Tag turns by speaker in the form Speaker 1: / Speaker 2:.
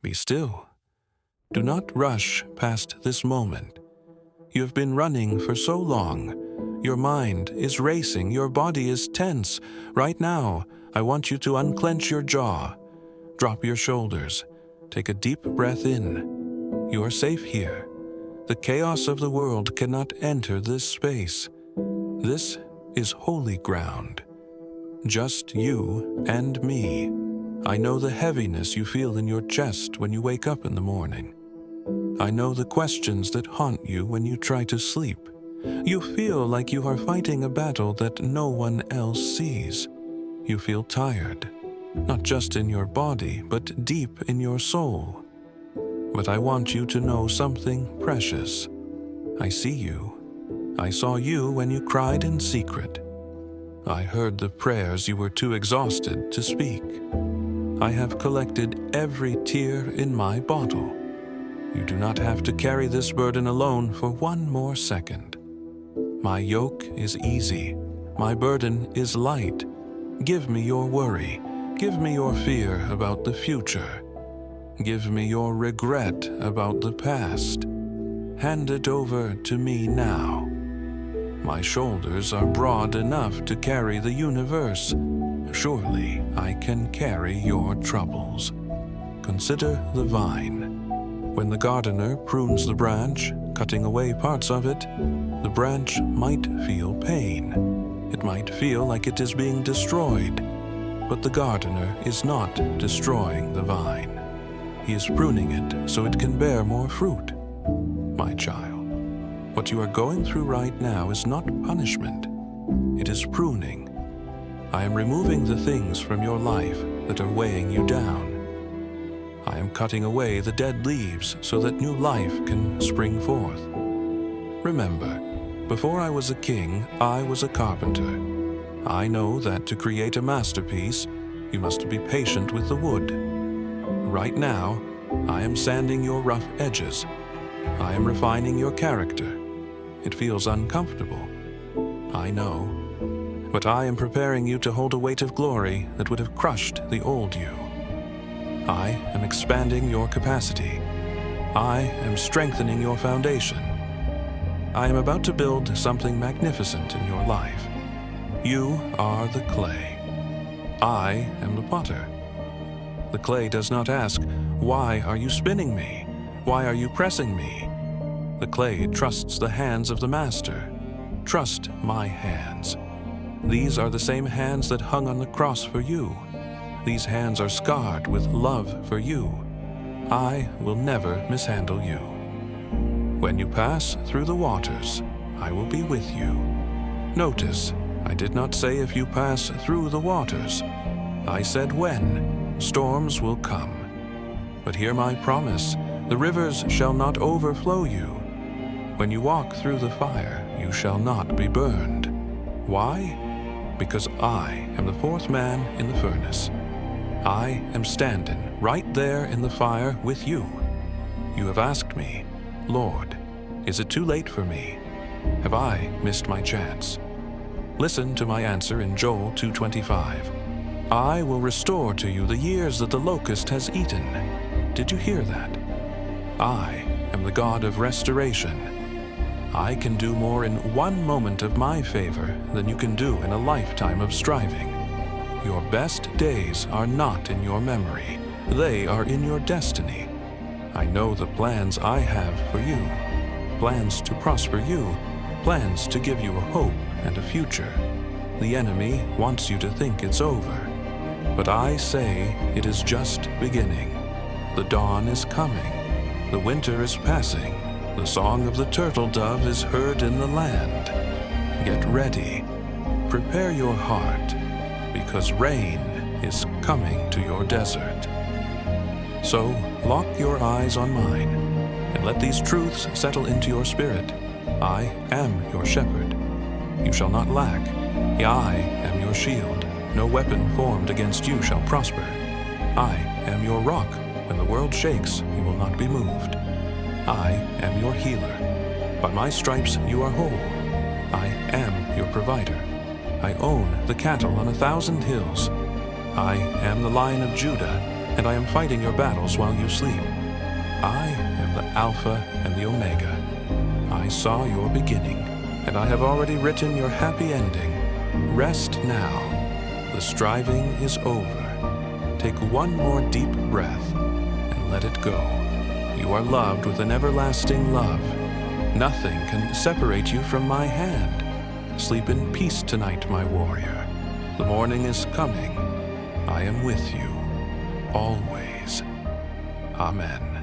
Speaker 1: Be still. Do not rush past this moment. You have been running for so long. Your mind is racing. Your body is tense. Right now, I want you to unclench your jaw. Drop your shoulders. Take a deep breath in. You are safe here. The chaos of the world cannot enter this space. This is holy ground. Just you and me. I know the heaviness you feel in your chest when you wake up in the morning. I know the questions that haunt you when you try to sleep. You feel like you are fighting a battle that no one else sees. You feel tired, not just in your body, but deep in your soul. But I want you to know something precious. I see you. I saw you when you cried in secret. I heard the prayers you were too exhausted to speak. I have collected every tear in my bottle. You do not have to carry this burden alone for one more second. My yoke is easy. My burden is light. Give me your worry. Give me your fear about the future. Give me your regret about the past. Hand it over to me now. My shoulders are broad enough to carry the universe. Surely I can carry your troubles. Consider the vine. When the gardener prunes the branch, cutting away parts of it, the branch might feel pain. It might feel like it is being destroyed. But the gardener is not destroying the vine. He is pruning it so it can bear more fruit. My child, what you are going through right now is not punishment. It is pruning. I am removing the things from your life that are weighing you down. I am cutting away the dead leaves so that new life can spring forth. Remember, before I was a king, I was a carpenter. I know that to create a masterpiece, you must be patient with the wood. Right now, I am sanding your rough edges. I am refining your character. It feels uncomfortable. I know. But I am preparing you to hold a weight of glory that would have crushed the old you. I am expanding your capacity. I am strengthening your foundation. I am about to build something magnificent in your life. You are the clay. I am the potter. The clay does not ask, "Why are you spinning me? Why are you pressing me?" The clay trusts the hands of the master. Trust my hands. These are the same hands that hung on the cross for you. These hands are scarred with love for you. I will never mishandle you. When you pass through the waters, I will be with you. Notice, I did not say if you pass through the waters. I said when. Storms will come. But hear my promise, the rivers shall not overflow you. When you walk through the fire, you shall not be burned. Why? Because I am the fourth man in the furnace. I am standing right there in the fire with you. You have asked me, Lord, is it too late for me? Have I missed my chance? Listen to my answer in Joel 2:25. I will restore to you the years that the locust has eaten. Did you hear that? I am the God of restoration. I can do more in one moment of my favor than you can do in a lifetime of striving. Your best days are not in your memory. They are in your destiny. I know the plans I have for you. Plans to prosper you. Plans to give you a hope and a future. The enemy wants you to think it's over. But I say it is just beginning. The dawn is coming. The winter is passing. The song of the turtle dove is heard in the land. Get ready. Prepare your heart, because rain is coming to your desert. So lock your eyes on mine, and let these truths settle into your spirit. I am your shepherd. You shall not lack. I am your shield. No weapon formed against you shall prosper. I am your rock. When the world shakes, you will not be moved. I am your healer. By my stripes you are whole. I am your provider. I own the cattle on 1,000 hills. I am the Lion of Judah. and I am fighting your battles while you sleep. I am the Alpha and the Omega. I saw your beginning, and I have already written your happy ending. Rest now. The striving is over. Take one more deep breath and let it go. You are loved with an everlasting love. Nothing can separate you from my hand. Sleep in peace tonight, my warrior. The morning is coming. I am with you, always. Amen.